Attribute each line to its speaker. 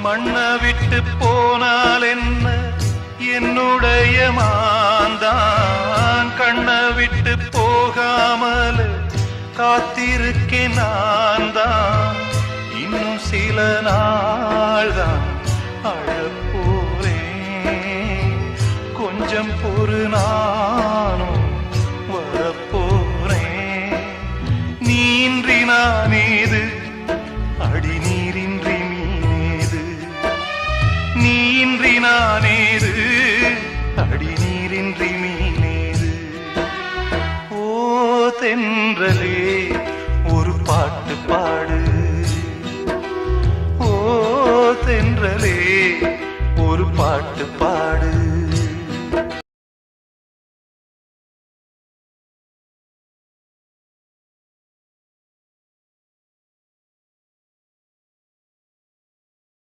Speaker 1: மண்ண விட்டு போனால் என்ன என்னுடைய மாந்தான் கண்ண விட்டு போகாமல் காத்திருக்கேன் நான் தான் இன்னும் சில நாள் தான் அழப்போறேன் கொஞ்சம் பொறு நானும் வரப்போறேன் நீன்றி நானேது அடி நீரின்றி மீனேது நீன்றி நானேது அடி நீரின்றி மீனேது ஓ தென்றலே ஒரு பாட்டு பாடு ஓ தென்றலே ஒரு பாட்டு பாடு